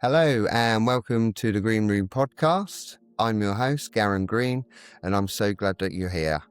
Hello and welcome to the Green Room podcast. I'm your host, Garen Green, and I'm so glad that you're here.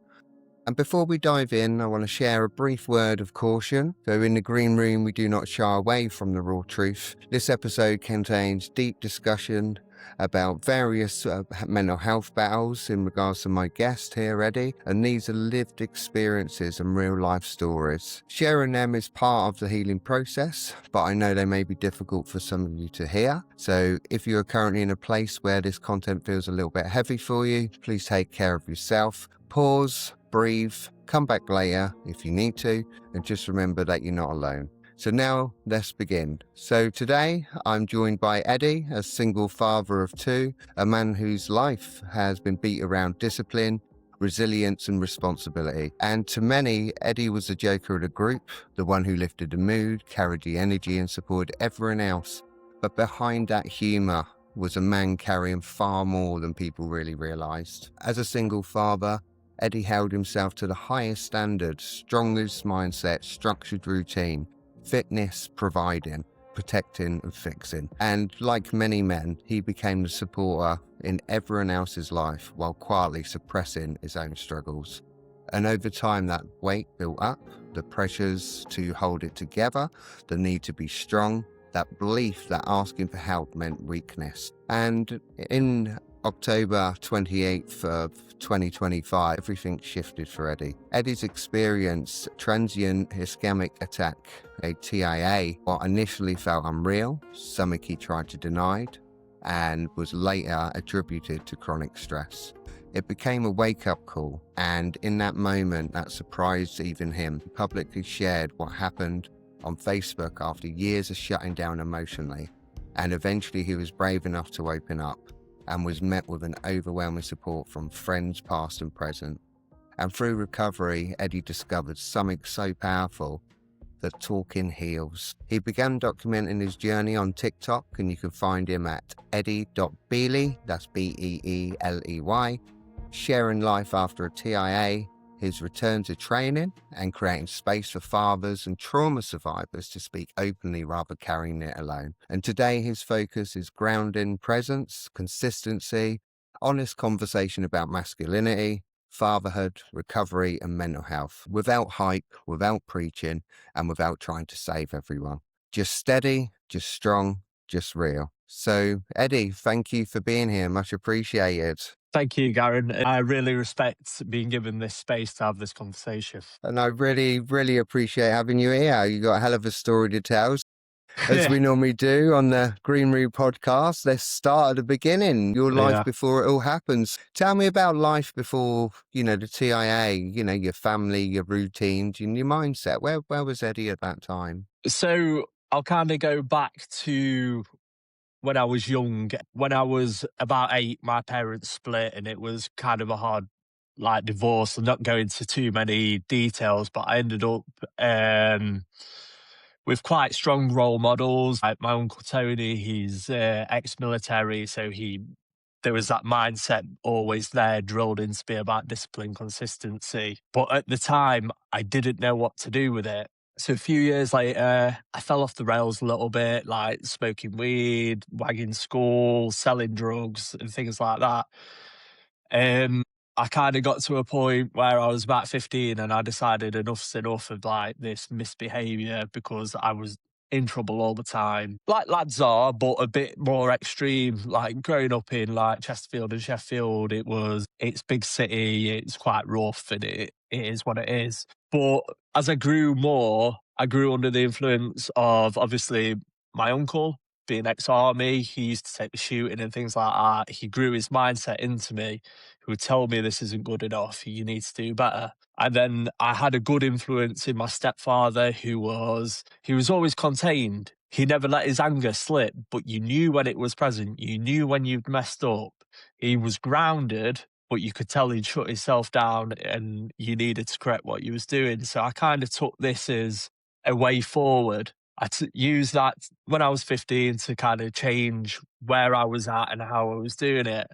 And before we dive in, I want to share a brief word of caution. So in the Green Room, we do not shy away from the raw truth. This episode contains deep discussion about various mental health battles in regards to my guest here, Eddie, and these are lived experiences and real life stories. Sharing them is part of the healing process, but I know they may be difficult for some of you to hear. So if you are currently in a place where this content feels a little bit heavy for you, please take care of yourself. Pause, breathe, come back later if you need to, and just remember that you're not alone. So now let's begin. So today I'm joined by Eddie, a single father of two, a man whose life has been beat around discipline, resilience and responsibility. And to many, Eddie was the joker of the group, the one who lifted the mood, carried the energy and supported everyone else. But behind that humour was a man carrying far more than people really realised. As a single father, Eddie held himself to the highest standards, strongest mindset, structured routine, fitness providing, protecting and fixing. And like many men, he became the supporter in everyone else's life while quietly suppressing his own struggles. And over time that weight built up, the pressures to hold it together, the need to be strong, that belief that asking for help meant weakness. And in October 28th of 2025, everything shifted for Eddie. Eddie's experienced transient ischemic attack, a TIA, what initially felt unreal, something he tried to deny, and was later attributed to chronic stress. It became a wake-up call, and in that moment that surprised even him. He publicly shared what happened on Facebook after years of shutting down emotionally, and eventually he was brave enough to open up and was met with an overwhelming support from friends past and present. And through recovery, Eddie discovered something so powerful, that talking heals. He began documenting his journey on TikTok, and you can find him at eddie.beeley, that's Beeley, sharing life after a TIA, his return to training and creating space for fathers and trauma survivors to speak openly rather carrying it alone. And today his focus is grounding presence, consistency, honest conversation about masculinity, fatherhood, recovery and mental health, without hype, without preaching and without trying to save everyone. Just steady, just strong, just real. So Eddie, thank you for being here. Much appreciated. Thank you, Garen. I really respect being given this space to have this conversation. And I really, really appreciate having you here. You got a hell of a story to tell. As we normally do on the Green Room podcast, let's start at the beginning, your life before it all happens. Tell me about life before, the TIA, your family, your routines and your mindset. Where was Eddie at that time? So I'll kind of go back to when I was young. When I was about 8, my parents split and it was kind of a hard divorce. I'm not going into too many details, but I ended up with quite strong role models. Like my uncle Tony, he's ex-military, so there was that mindset always there drilled into me about discipline, consistency. But at the time, I didn't know what to do with it. So a few years later, I fell off the rails a little bit, like smoking weed, wagging school, selling drugs and things like that. I kind of got to a point where I was about 15 and I decided enough's enough of this misbehavior because I was in trouble all the time. Like lads are, but a bit more extreme. Like growing up in Chesterfield and Sheffield, it's big city, it's quite rough and it is what it is. But as I grew more, I grew under the influence of obviously my uncle being ex-army. He used to take the shooting and things like that. He grew his mindset into me. He would tell me this isn't good enough. You need to do better. And then I had a good influence in my stepfather he was always contained. He never let his anger slip, but you knew when it was present. You knew when you'd messed up. He was grounded, but you could tell he'd shut himself down and you needed to correct what you was doing. So I kind of took this as a way forward. I used that when I was 15 to kind of change where I was at and how I was doing it.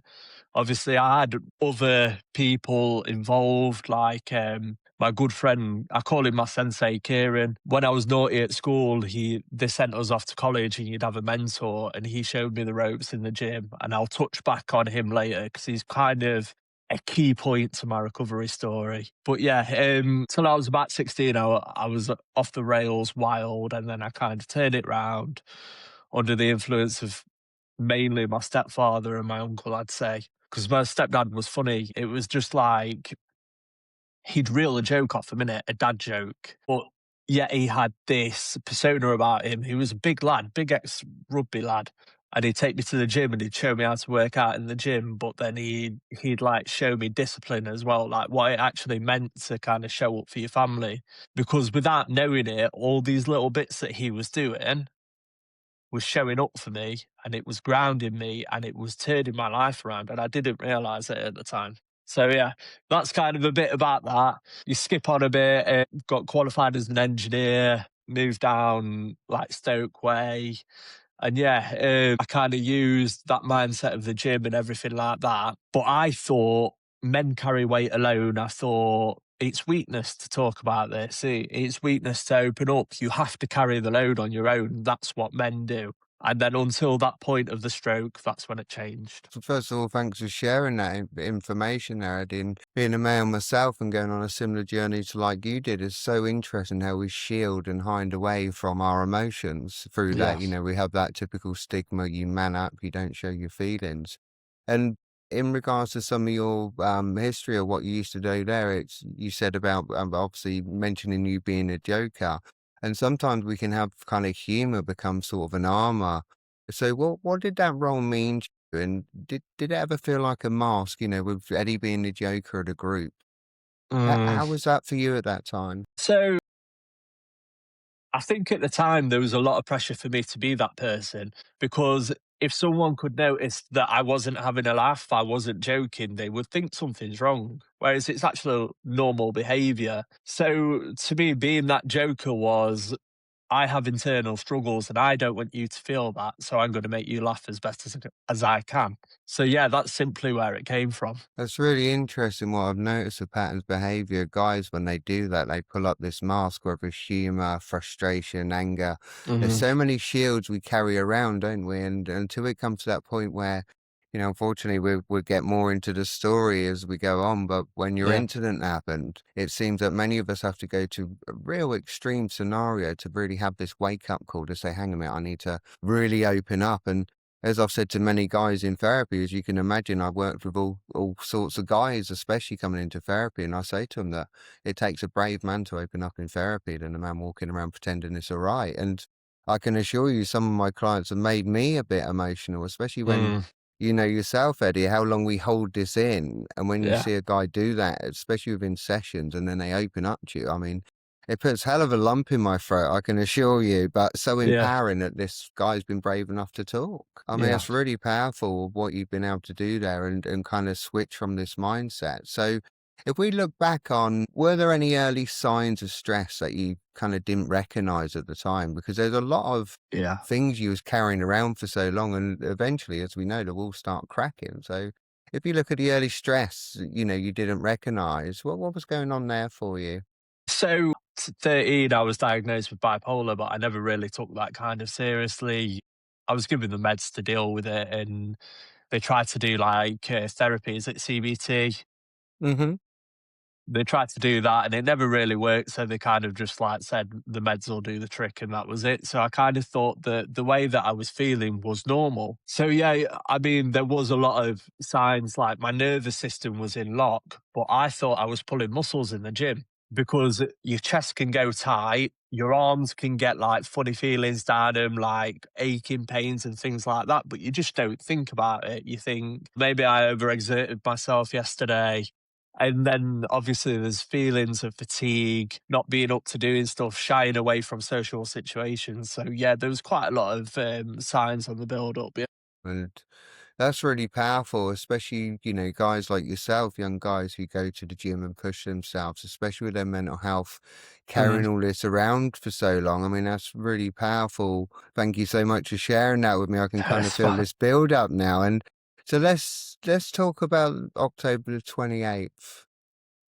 Obviously, I had other people involved, like my good friend, I call him my sensei, Kieran. When I was naughty at school, they sent us off to college and you'd have a mentor, and he showed me the ropes in the gym. And I'll touch back on him later because he's kind of a key point to my recovery story. But yeah, till I was about 16, I was off the rails wild, and then I kind of turned it round under the influence of mainly my stepfather and my uncle, I'd say. Because my stepdad was funny. It was just like he'd reel a joke off a minute, a dad joke, but yet he had this persona about him. He was a big lad, big ex-rugby lad, and he'd take me to the gym and he'd show me how to work out in the gym, but then he'd like show me discipline as well, like what it actually meant to kind of show up for your family. Because without knowing it, all these little bits that he was doing was showing up for me, and it was grounding me, and it was turning my life around, and I didn't realize it at the time. So yeah, that's kind of a bit about that. You skip on a bit, got qualified as an engineer, moved down like Stoke Way, and yeah, I kind of used that mindset of the gym and everything like that. But I thought men carry weight alone. I thought it's weakness to talk about this. It's weakness to open up. You have to carry the load on your own. That's what men do. And then until that point of the stroke, that's when it changed. So first of all, thanks for sharing that information there, Eddie. And being a male myself and going on a similar journey to like you did is so interesting how we shield and hide away from our emotions through Yeah. that. You know, we have that typical stigma, you man up, you don't show your feelings. And in regards to some of your history of what you used to do there, it's you said about obviously mentioning you being a joker. And sometimes we can have kind of humor become sort of an armor. So what did that role mean to you? And did it ever feel like a mask, you know, with Eddie being the joker of the group? Mm. How was that for you at that time? So I think at the time there was a lot of pressure for me to be that person, because if someone could notice that I wasn't having a laugh, I wasn't joking, they would think something's wrong. Whereas it's actually normal behavior. So to me, being that joker was, I have internal struggles and I don't want you to feel that. So I'm going to make you laugh as best as I can. So yeah, that's simply where it came from. That's really interesting. What I've noticed with patterns behavior, guys, when they do that, they pull up this mask, whether it's humor, frustration, anger. There's Hmm. so many shields we carry around, don't we? And until it comes to that point where, you know, unfortunately, we'll get more into the story as we go on. But when your Yeah. incident happened, it seems that many of us have to go to a real extreme scenario to really have this wake up call to say, hang on a minute, I need to really open up. And as I've said to many guys in therapy, as you can imagine, I've worked with all sorts of guys, especially coming into therapy, and I say to them that it takes a brave man to open up in therapy than a man walking around pretending it's all right. And I can assure you, some of my clients have made me a bit emotional, especially when Mm. you know yourself, Eddie, how long we hold this in. And when you Yeah. see a guy do that, especially within sessions, and then they open up to you, I mean, it puts hell of a lump in my throat, I can assure you, but so Yeah. empowering that this guy's been brave enough to talk. I mean, Yeah. it's really powerful what you've been able to do there and kind of switch from this mindset. So if we look back on, were there any early signs of stress that you kind of didn't recognize at the time? Because there's a lot of Yeah. things you was carrying around for so long, and eventually, as we know, they'll all start cracking. So if you look at the early stress, you know, you didn't recognize, what was going on there for you? So, 13, I was diagnosed with bipolar, but I never really took that kind of seriously. I was given the meds to deal with it, and they tried to do like therapy, is it CBT? Mm-hmm. They tried to do that and it never really worked. So they kind of just like said the meds will do the trick and that was it. So I kind of thought that the way that I was feeling was normal. So yeah, I mean, there was a lot of signs like my nervous system was in lock, but I thought I was pulling muscles in the gym because your chest can go tight. Your arms can get like funny feelings down them, like aching pains and things like that. But you just don't think about it. You think maybe I overexerted myself yesterday, and then obviously there's feelings of fatigue, not being up to doing stuff, shying away from social situations. So yeah, there was quite a lot of signs on the build up. Yeah. And that's really powerful, especially, you know, guys like yourself, young guys who go to the gym and push themselves, especially with their mental health, Mhm. carrying all this around for so long. I mean, that's really powerful. Thank you so much for sharing that with me. I can kind of That's feel fine. this build up now. And so let's talk about October the 28th.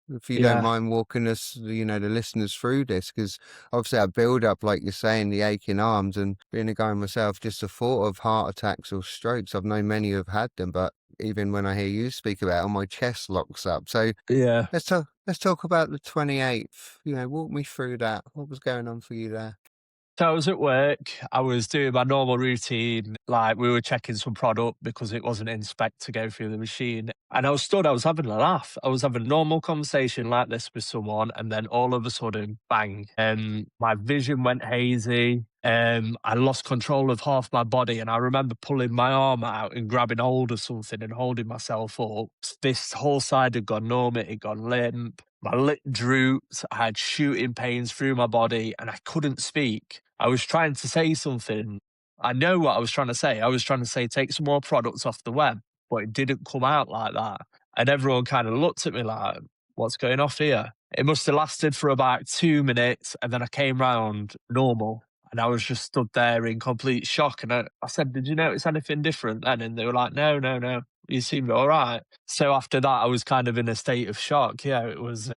if you don't Yeah. mind walking us, the listeners through this, because obviously I build up, like you're saying, the aching arms, and being a guy myself, just the thought of heart attacks or strokes, I've known many who have had them, but even when I hear you speak about it, my chest locks up. So Yeah. let's talk about the 28th. Walk me through that. What was going on for you there? So I was at work, I was doing my normal routine, like we were checking some product because it wasn't in spec to go through the machine. And I was having a laugh. I was having a normal conversation like this with someone, and then all of a sudden, bang, my vision went hazy. I lost control of half my body, and I remember pulling my arm out and grabbing hold of something and holding myself up. This whole side had gone numb, it had gone limp. My lip drooped. I had shooting pains through my body, and I couldn't speak. I was trying to say something. I know what I was trying to say. I was trying to say, take some more products off the web, but it didn't come out like that. And everyone kind of looked at me like, what's going off here? It must have lasted for about 2 minutes. And then I came round normal. And I was just stood there in complete shock. And I said, did you notice anything different then? And they were like, no, no, no. You seemed all right. So after that, I was kind of in a state of shock. Yeah, it was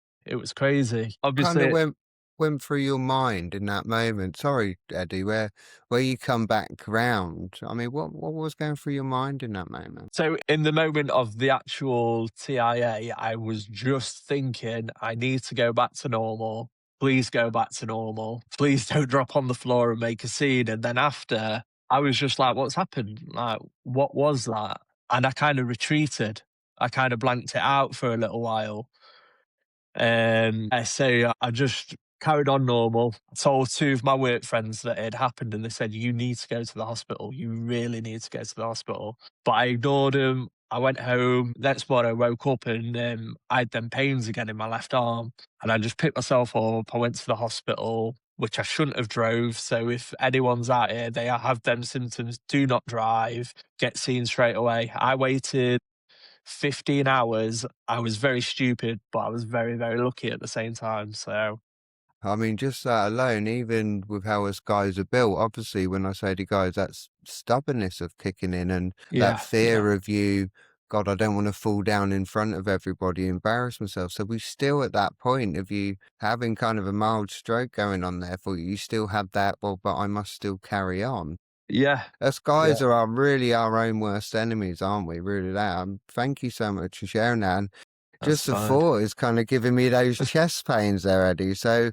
crazy. Kind of Obviously, went through your mind in that moment? Sorry, Eddie, where you come back round. I mean, what was going through your mind in that moment? so in the moment of the actual TIA, I was just thinking, I need to go back to normal. Please go back to normal. Please don't drop on the floor and make a scene. And then after, I was just like, what's happened? Like, what was that? And I kind of retreated. I kind of blanked it out for a little while. So I just carried on normal. I told two of my work friends that it had happened, and they said, you need to go to the hospital. You really need to go to the hospital. But I ignored them. I went home. Next morning, I woke up and I had them pains again in my left arm. And I just picked myself up. I went to the hospital, which I shouldn't have drove. So if anyone's out here, they have them symptoms, do not drive, get seen straight away. I waited 15 hours. I was very stupid, but I was very, very lucky at the same time. So, I mean, just that alone, even with how us guys are built, obviously, when I say to guys, that's stubbornness of kicking in and that yeah, yeah, fear of you, God, I don't want to fall down in front of everybody, embarrass myself. So we still at that point of you having kind of a mild stroke going on there for you, you still have that, well, but I must still carry on. yeah, Us yeah, guys are really our own worst enemies, aren't we? Really, that. Thank you so much for sharing that. And that's just the fine. thought is kind of giving me those chest pains there, Eddie. So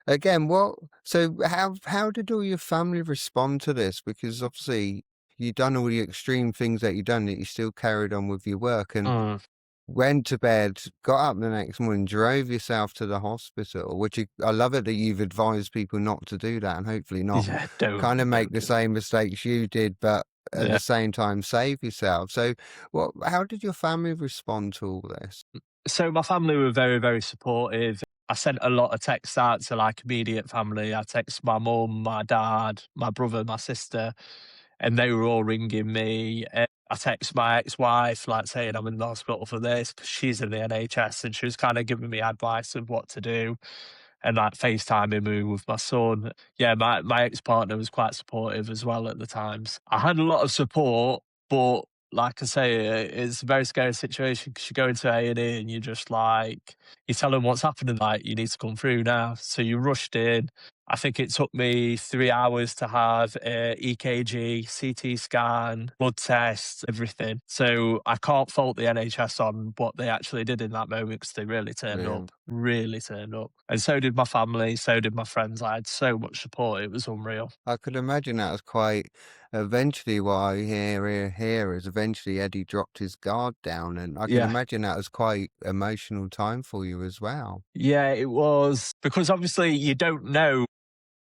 again, how did all your family respond to this? Because obviously you've done all the extreme things that you've done, that you still carried on with your work and Mm, went to bed, got up the next morning, drove yourself to the hospital, I love it that you've advised people not to do that and hopefully not yeah, kind of make don't the do that. same mistakes you did, but at Yeah. the same time save yourself. So how did your family respond to all this? So my family were very, very supportive. I sent a lot of texts out to like immediate family. I text my mum, my dad, my brother, my sister, and they were all ringing me. I text my ex-wife, like saying I'm in the hospital for this because she's in the NHS, and she was kind of giving me advice of what to do, and like FaceTiming me with my son. Yeah, my ex-partner was quite supportive as well at the times. I had a lot of support, but like I say, it's a very scary situation because you go into A&E and you're just like, you tell them what's happening, like, you need to come through now. So you rushed in. I think it took me 3 hours to have EKG, CT scan, blood tests, everything. So I can't fault the NHS on what they actually did in that moment because they Yeah. really turned up. And so did my family, so did my friends. I had so much support. It was unreal. I could imagine that was quite eventually what I hear is eventually Eddie dropped his guard down, and I can Yeah. imagine that was quite emotional time for you as well. Yeah, it was because obviously you don't know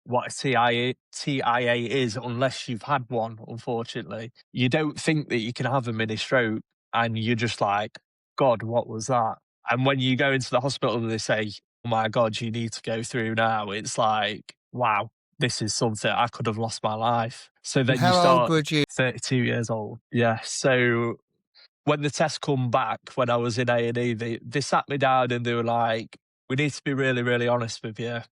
what a TIA is unless you've had one, unfortunately. You don't think that you can have a mini stroke and you're just like, God, what was that? And when you go into the hospital and they say, oh my God, you need to go through now, it's like, wow, this is something I could have lost my life. So And then you how old start would you 32 years old. Yeah. So when the test come back, when I was in A&E, they sat me down and they were like, we need to be really, really honest with you.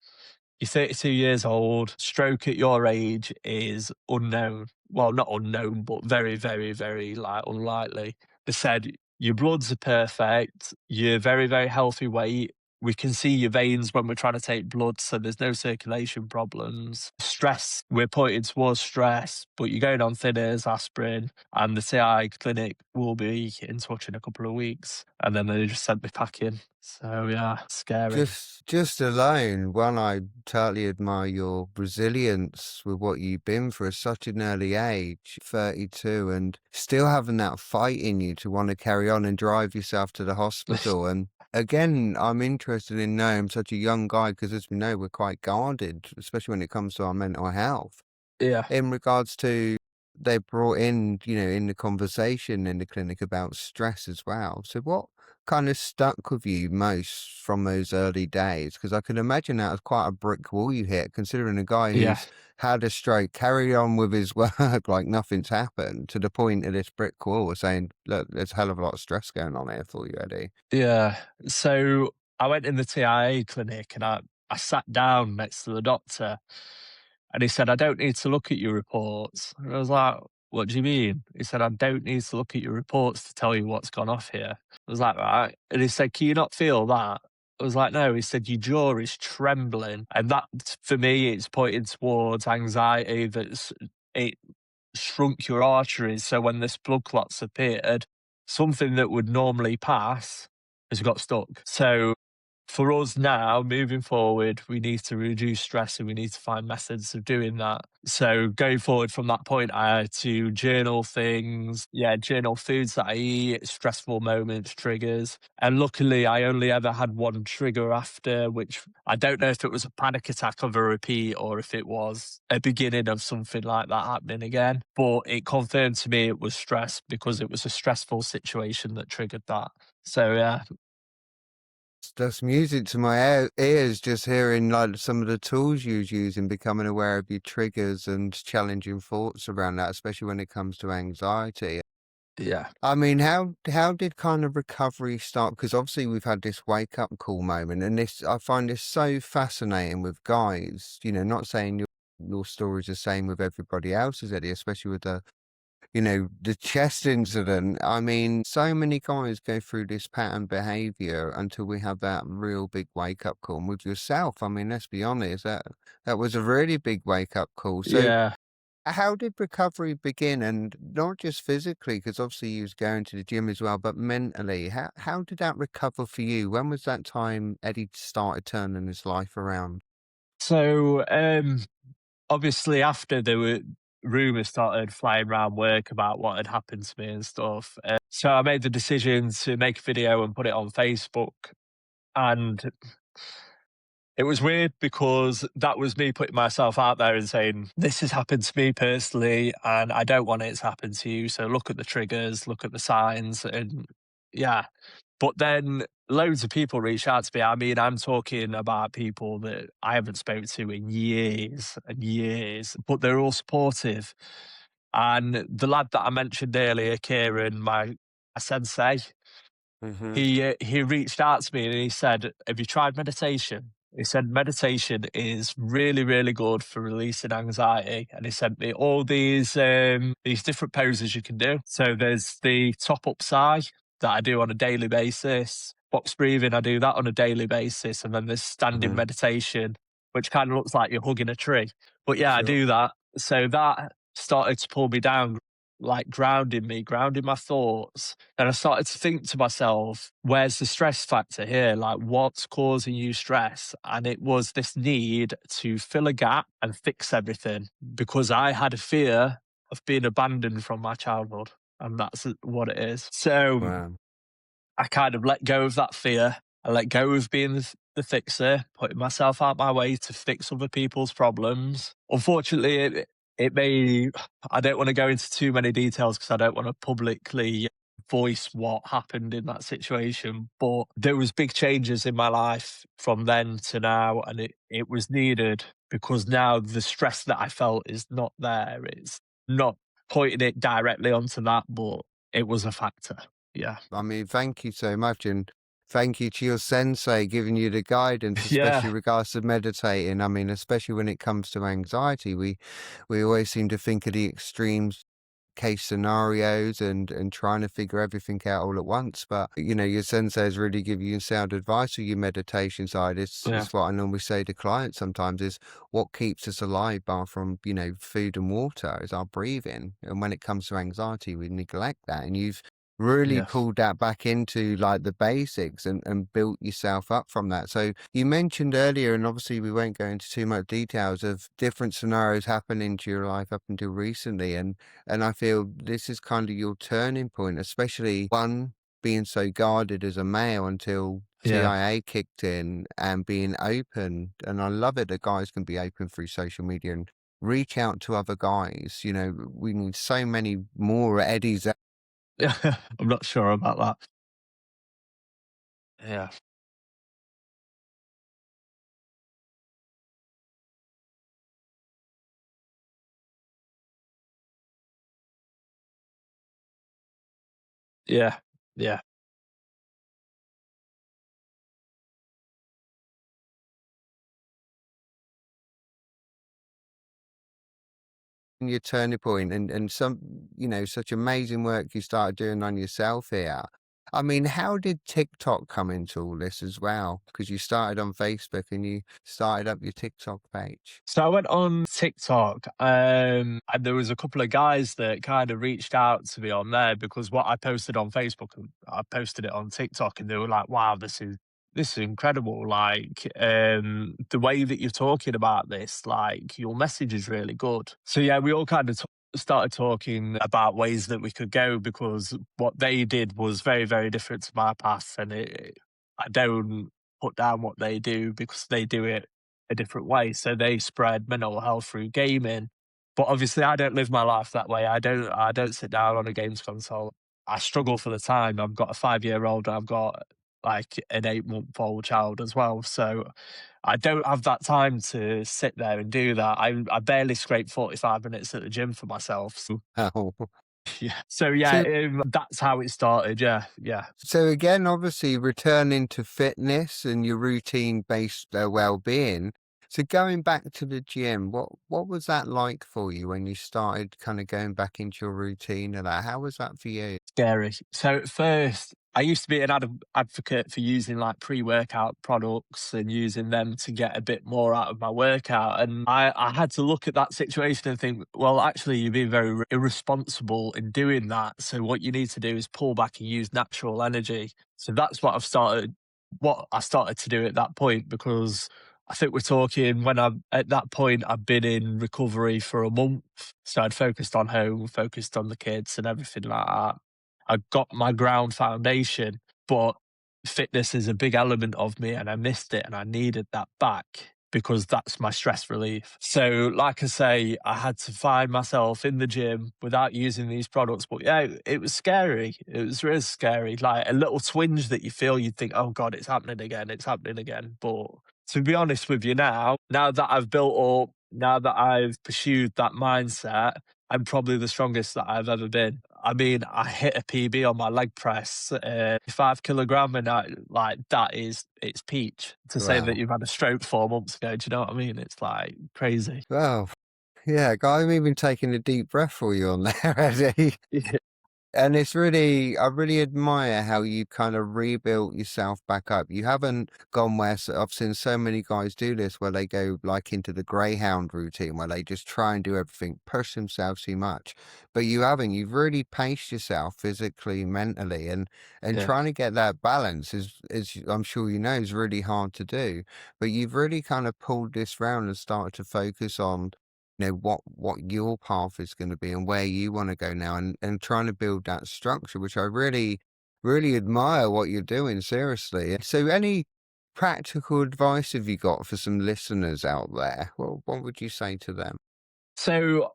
You're 32 years old. Stroke at your age is unknown. Well, not unknown, but very, very, very like unlikely. They said your bloods are perfect. You're very, very healthy weight. We can see your veins when we're trying to take blood, so there's no circulation problems. Stress, we're pointing towards stress, but you're going on thinners, aspirin, and the TI clinic will be in touch in a couple of weeks. And then they just sent me packing. So yeah, scary. Just alone, one, I totally admire your resilience with what you've been through at such an early age, 32, and still having that fight in you to want to carry on and drive yourself to the hospital. And again, I'm interested in knowing I'm such a young guy because, as we know, we're quite guarded, especially when it comes to our mental health. Yeah. In regards to, they brought in, in the conversation in the clinic about stress as well. So what kind of stuck with you most from those early days? Because I can imagine that was quite a brick wall you hit, considering a guy Yeah. who's had a stroke, carried on with his work like nothing's happened, to the point of this brick wall of saying, look, there's a hell of a lot of stress going on here for you, Eddie. Yeah. So I went in the TIA clinic and I sat down next to the doctor and he said, I don't need to look at your reports. And I was like, what do you mean? He said, I don't need to look at your reports to tell you what's gone off here. I was like, right. And he said, can you not feel that? I was like, no. He said, your jaw is trembling. And that, for me, it's pointing towards anxiety it shrunk your arteries. So when this blood clots appeared, something that would normally pass has got stuck. So for us now, moving forward, we need to reduce stress and we need to find methods of doing that. So going forward from that point, I had to journal things, journal foods that I eat, stressful moments, triggers. And luckily, I only ever had one trigger after, which I don't know if it was a panic attack of a repeat or if it was a beginning of something like that happening again. But it confirmed to me it was stress because it was a stressful situation that triggered that. So yeah. That's music to my ears, just hearing like some of the tools you was using, becoming aware of your triggers and challenging thoughts around that, especially when it comes to anxiety. Yeah. I mean, how did kind of recovery start? Because obviously we've had this wake up call moment, and this, I find this so fascinating with guys. Not saying your story's the same with everybody else's, Eddie, especially with the chest incident. I mean, so many guys go through this pattern behavior until we have that real big wake up call. And with yourself, I mean, let's be honest, that was a really big wake up call. So Yeah. how did recovery begin? And not just physically, because obviously you was going to the gym as well, but mentally, how did that recover for you? When was that time Eddie started turning his life around? So, obviously, after there were rumors started flying around work about what had happened to me and stuff, so I made the decision to make a video and put it on Facebook. And it was weird because that was me putting myself out there and saying, this has happened to me personally, and I don't want it to happen to you. So look at the triggers, look at the signs, and yeah. But then loads of people reached out to me. I mean, I'm talking about people that I haven't spoken to in years and years, but they're all supportive. And the lad that I mentioned earlier, Kieran, my sensei, Hmm. he reached out to me and he said, "Have you tried meditation?" He said meditation is really, really good for releasing anxiety, and he sent me all these different poses you can do. So there's the top up sigh that I do on a daily basis. Box breathing, I do that on a daily basis, and then there's standing Hmm. meditation, which kind of looks like you're hugging a tree. But yeah, I Sure. do that. So that started to pull me down, like grounding me, grounding my thoughts. And I started to think to myself, where's the stress factor here? Like, what's causing you stress? And it was this need to fill a gap and fix everything because I had a fear of being abandoned from my childhood. And that's what it is. So Wow. I kind of let go of that fear. I let go of being the fixer, putting myself out my way to fix other people's problems. Unfortunately, it may, I don't want to go into too many details because I don't want to publicly voice what happened in that situation. But there was big changes in my life from then to now, and it was needed because now the stress that I felt is not there. It's not pointing it directly onto that, but it was a factor. Yeah. I mean, thank you so much, and thank you to your sensei giving you the guidance, especially Yeah. regards to meditating. I mean, especially when it comes to anxiety, we always seem to think of the extremes case scenarios and trying to figure everything out all at once. But your sensei's really give you sound advice with your meditation side. Yeah. It's what I normally say to clients sometimes is what keeps us alive apart from, food and water is our breathing. And when it comes to anxiety, we neglect that. And you've really Yeah. pulled that back into like the basics and built yourself up from that. So you mentioned earlier, and obviously we won't go into too much details of different scenarios happening to your life up until recently. And I feel this is kind of your turning point, especially one being so guarded as a male until Yeah. TIA kicked in and being open. And I love it that guys can be open through social media and reach out to other guys. We need so many more Eddies. Yeah. I'm not sure about that. Yeah. Yeah. Yeah. Your turning point and some such amazing work you started doing on yourself here. I mean, how did TikTok come into all this as well? Because you started on Facebook and you started up your TikTok page. So I went on TikTok, and there was a couple of guys that kind of reached out to me on there because what I posted on Facebook, I posted it on TikTok, and they were like, "Wow, this is incredible! Like, the way that you're talking about this, like, your message is really good." So yeah, we all kind of started talking about ways that we could go because what they did was very, very different to my path, and I don't put down what they do because they do it a different way. So they spread mental health through gaming. But obviously I don't live my life that way. I don't sit down on a games console. I struggle for the time. I've got a 5-year old and I've got like an 8-month old child as well. So I don't have that time to sit there and do that. I barely scrape 45 minutes at the gym for myself. So Oh. yeah. So yeah, So that's how it started. Yeah. Yeah. so again, obviously returning to fitness and your routine-based well-being. So going back to the gym, what was that like for you when you started kind of going back into your routine and that? How was that for you? Scary. So at first, I used to be an advocate for using like pre-workout products and using them to get a bit more out of my workout. And I had to look at that situation and think, well, actually, you're being very irresponsible in doing that. So what you need to do is pull back and use natural energy. So that's what I started to do at that point because I think we're talking when at that point, I've been in recovery for a month. So I'd focused on home, focused on the kids and everything like that. I got my ground foundation, but fitness is a big element of me and I missed it and I needed that back because that's my stress relief. So, like I say, I had to find myself in the gym without using these products. But yeah, it was scary. It was really scary. Like a little twinge that you feel, you'd think, oh God, it's happening again. It's happening again. But to be honest with you now that I've built up, now that I've pursued that mindset, I'm probably the strongest that I've ever been. I mean, I hit a PB on my leg press, 5 kilogram, and it's peach. To say that Wow. you've had a stroke 4 months ago, do you know what I mean? It's like crazy. Well, yeah, I'm even taking a deep breath for you on there, Eddie. Yeah, And I really admire how you kind of rebuilt yourself back up. You haven't gone where I've seen so many guys do this, where they go like into the greyhound routine, where they just try and do everything, push themselves too much. But you haven't. You've really paced yourself physically, mentally, and yeah, trying to get that balance is I'm sure is really hard to do. But you've really kind of pulled this round and started to focus on what your path is going to be and where you want to go now and trying to build that structure, which I really really admire what you're doing, seriously. So any practical advice have you got for some listeners out there? What would you say to them? So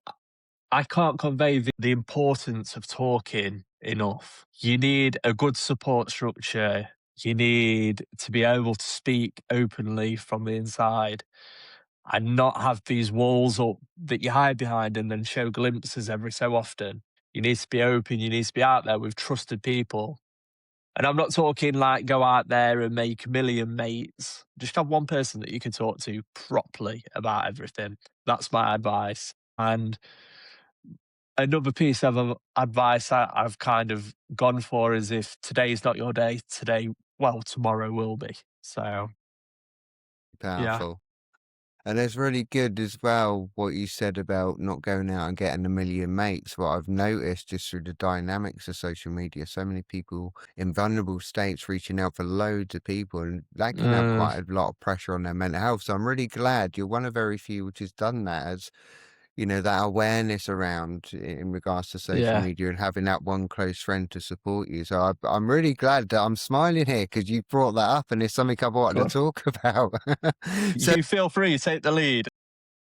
I can't convey the importance of talking enough. You need a good support structure. You need to be able to speak openly from the inside and not have these walls up that you hide behind and then show glimpses every so often. You need to be open, you need to be out there with trusted people. And I'm not talking like go out there and make a million mates. Just have one person that you can talk to properly about everything. That's my advice. And another piece of advice I've kind of gone for is if today's not your day, tomorrow will be. So, yeah. Powerful. And it's really good as well what you said about not going out and getting a million mates. What I've noticed just through the dynamics of social media, so many people in vulnerable states reaching out for loads of people, and that can have Mm, quite a lot of pressure on their mental health. So I'm really glad you're one of very few which has done that, as that awareness around in regards to social yeah. media and having that one close friend to support you. So I'm really glad that I'm smiling here because you brought that up and it's something I've wanted Good. to talk about. So You feel free, take the lead.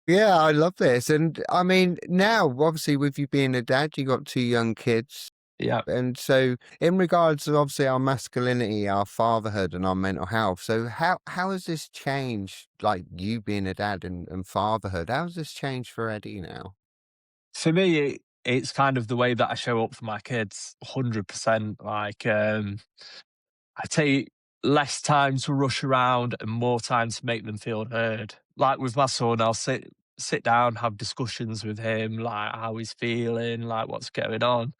yeah, I love this. And I mean, now, obviously, with you being a dad, you got two young kids. Yeah. And so, in regards to obviously our masculinity, our fatherhood, and our mental health, so how has this changed, like you being a dad and fatherhood? How has this changed for Eddie now? For me, it's kind of the way that I show up for my kids, 100%. Like, I take less time to rush around and more time to make them feel heard. Like with my son, I'll sit down, have discussions with him, like how he's feeling, like what's going on.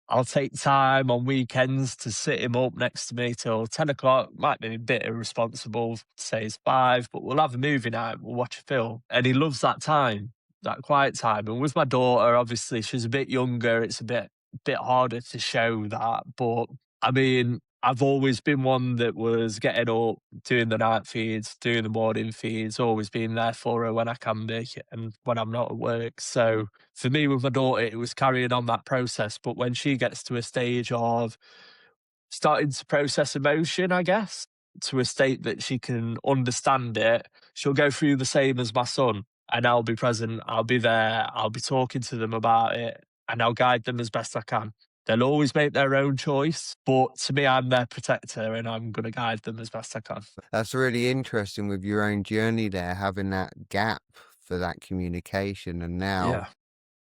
I'll take time on weekends to sit him up next to me till 10 o'clock. Might be a bit irresponsible to say it's 5, but we'll have a movie night, we'll watch a film. And he loves that time, that quiet time. And with my daughter, obviously, she's a bit younger. It's a bit harder to show that. But I mean, I've always been one that was getting up, doing the night feeds, doing the morning feeds, always being there for her when I can be and when I'm not at work. So for me, with my daughter, it was carrying on that process. But when she gets to a stage of starting to process emotion, I guess, to a state that she can understand it, she'll go through the same as my son. And I'll be present, I'll be there, I'll be talking to them about it, and I'll guide them as best I can. They'll always make their own choice, but to me, I'm their protector and I'm going to guide them as best I can. That's really interesting with your own journey there, having that gap for that communication, and now Yeah.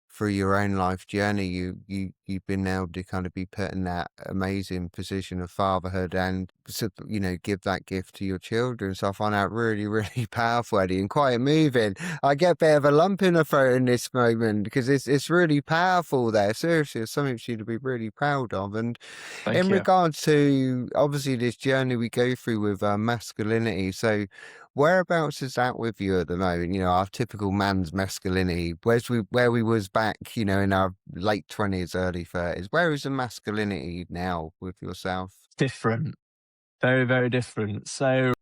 through your own life journey, you've been able to kind of be put in that amazing position of fatherhood and give that gift to your children. So I find that really, really powerful, Eddie, and quite moving. I get a bit of a lump in the throat in this moment because it's really powerful there. Seriously, it's something for you to be really proud of. And Thank in you. regards to obviously this journey we go through with masculinity, so whereabouts is that with you at the moment? Our typical man's masculinity. Where we was back, in our late 20s, early 30s. Where is the masculinity now with yourself? Different. Very, very different. So,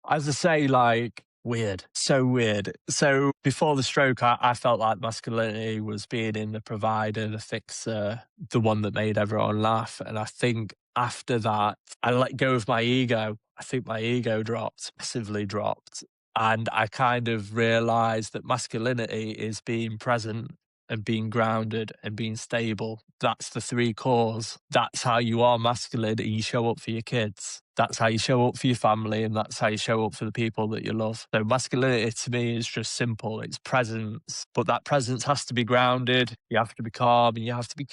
as I say, like, weird, so weird. So, before the stroke, I felt like masculinity was being in the provider, the fixer, the one that made everyone laugh. And I think after that, I let go of my ego. I think my ego dropped, massively dropped. And I kind of realized that masculinity is being present and being grounded and being stable. That's the three cores. That's how you are masculine and you show up for your kids. That's how you show up for your family and that's how you show up for the people that you love. So masculinity to me is just simple. It's presence, but that presence has to be grounded. You have to be calm and you have to be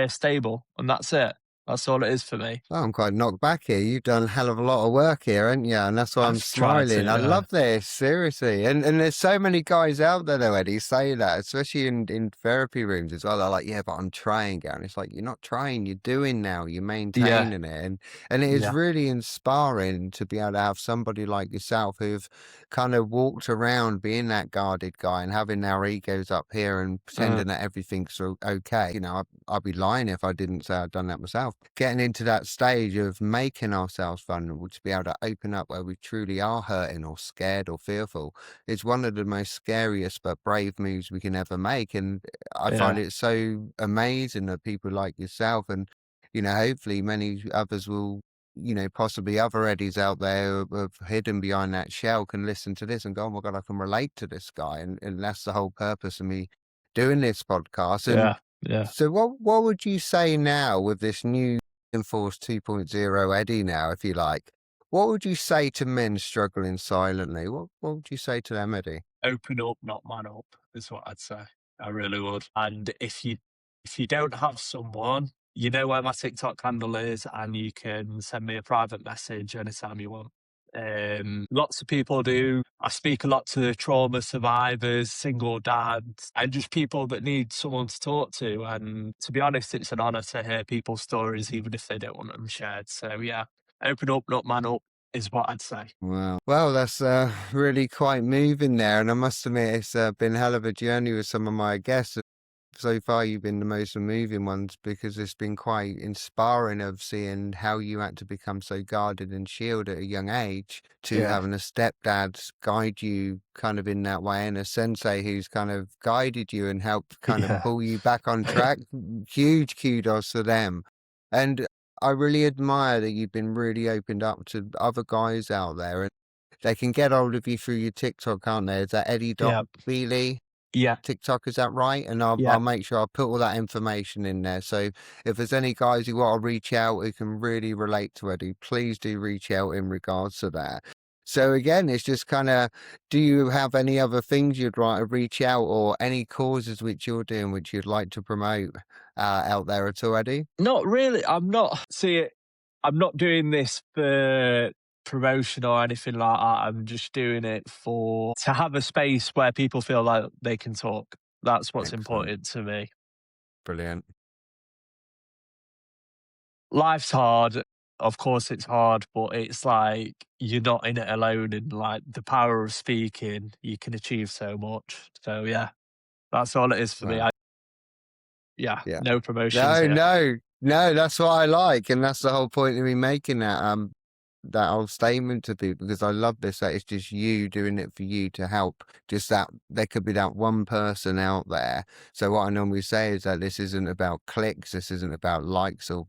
stable. And that's it. That's all it is for me. Oh, I'm quite knocked back here. You've done a hell of a lot of work here, haven't you? And that's why I'm I've tried to, smiling. I yeah. love this, seriously. And there's so many guys out there though, Eddie, say that, especially in therapy rooms as well. They're like, yeah, but I'm trying, Gary. And it's like, you're not trying, you're doing now, you're Yeah. maintaining it. And it is Yeah. really inspiring to be able to have somebody like yourself who've kind of walked around being that guarded guy and having our egos up here and Uh, pretending that everything's okay. I'd be lying if I didn't say I'd done that myself. Getting into that stage of making ourselves vulnerable to be able to open up where we truly are hurting or scared or fearful is one of the most scariest but brave moves we can ever make. And I find yeah. it so amazing that people like yourself and, hopefully many others will, possibly other Eddies out there who have hidden behind that shell can listen to this and go, oh my God, I can relate to this guy. And that's the whole purpose of me doing this podcast. And Yeah. Yeah. so what would you say now with this new Enforce 2.0 Eddie now, if you like? What would you say to men struggling silently? What would you say to them, Eddie? Open up, not man up, is what I'd say. I really would. And if you don't have someone, you know where my TikTok handle is, and you can send me a private message anytime you want. Lots of people do. I speak a lot to trauma survivors, single dads, and just people that need someone to talk to. And to be honest, it's an honour to hear people's stories, even if they don't want them shared. So yeah, open up, not man up, is what I'd say. Wow. Well, that's really quite moving there. And I must admit, it's been a hell of a journey with some of my guests. So far, you've been the most moving ones because it's been quite inspiring of seeing how you had to become so guarded and shielded at a young age to Yeah. having a stepdad guide you kind of in that way and a sensei who's kind of guided you and helped kind of Yeah. pull you back on track. Huge kudos to them. And I really admire that you've been really opened up to other guys out there and they can get hold of you through your TikTok, can't they? Is that Yeah. Eddie.Beely? Yeah. TikTok, is that right? And I'll Yeah. make sure I put all that information in there. So if there's any guys who want to reach out who can really relate to Eddie, please do reach out in regards to that. So again, it's just kind of, do you have any other things you'd like to reach out or any causes which you're doing which you'd like to promote out there at all, Eddie? Not really. I'm not doing this for promotion or anything like that. I'm just doing it to have a space where people feel like they can talk. That's what's Excellent. important to me. Brilliant. Life's hard. Of course it's hard, but it's like you're not in it alone, and like the power of speaking, you can achieve so much. So yeah, that's all it is for me. Wow. Yeah, Yeah. no promotions No, here. no, no, that's what I like. And that's the whole point of me making that whole statement to people because I love this that it's just you doing it for you to help just that there could be that one person out there. So what I normally say is that this isn't about clicks, this isn't about likes or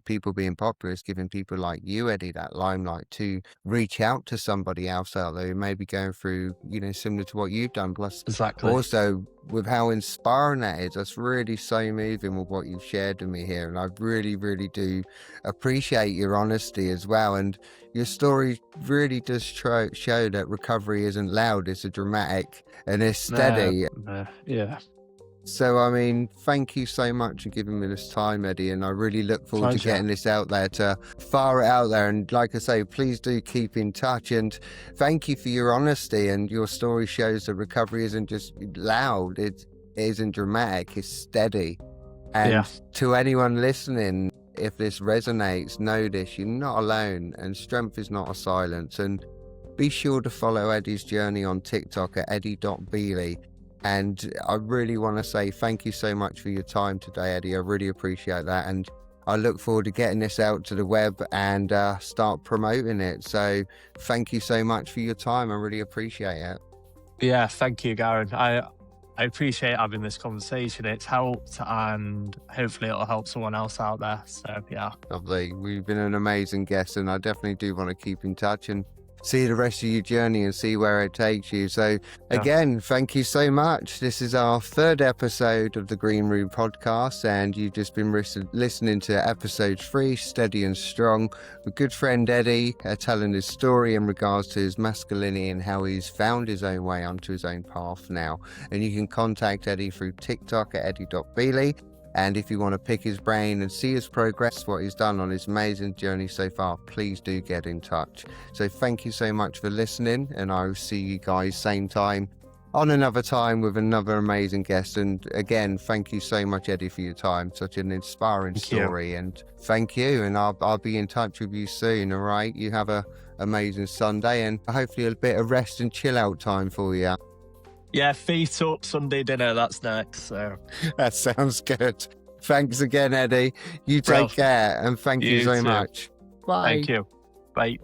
people being popular. It's giving people like you, Eddie, that limelight to reach out to somebody else out there who may be going through, similar to what you've done. Plus Exactly. also with how inspiring that is, that's really so moving with what you've shared with me here. And I really, really do appreciate your honesty as well. And your story really does show that recovery isn't loud, it's a dramatic and it's steady. Yeah. So, I mean, thank you so much for giving me this time, Eddie. And I really look forward to Pleasure. getting this out there, to fire it out there. And like I say, please do keep in touch. And thank you for your honesty. And your story shows that recovery isn't just loud, it isn't dramatic, it's steady. And Yeah. to anyone listening, if this resonates, know this, you're not alone and strength is not a silence. And be sure to follow Eddie's journey on TikTok at eddie.beely. And I really want to say thank you so much for your time today, Eddie. I really appreciate that. And I look forward to getting this out to the web and start promoting it. So thank you so much for your time. I really appreciate it. Yeah, thank you, Garen. I appreciate having this conversation. It's helped, and hopefully it'll help someone else out there. So yeah. Lovely. We've been an amazing guest, and I definitely do want to keep in touch and see the rest of your journey and see where it takes you. So again, thank you so much. This is our third episode of the Green Room podcast, and you've just been listening to episode 3, Steady and Strong, with good friend Eddie telling his story in regards to his masculinity and how he's found his own way onto his own path now. And you can contact Eddie through TikTok at eddie.beely. And if you want to pick his brain and see his progress, what he's done on his amazing journey so far, please do get in touch. So thank you so much for listening, and I will see you guys same time on another time with another amazing guest. And again, thank you so much, Eddie, for your time. Such an inspiring story. And thank you. And I'll be in touch with you soon. All right. You have a amazing Sunday and hopefully a bit of rest and chill out time for you. Yeah, feet up, Sunday dinner, that's next. So that sounds good. Thanks again, Eddie. You take care, and thank you so much. Bye. Thank you. Bye.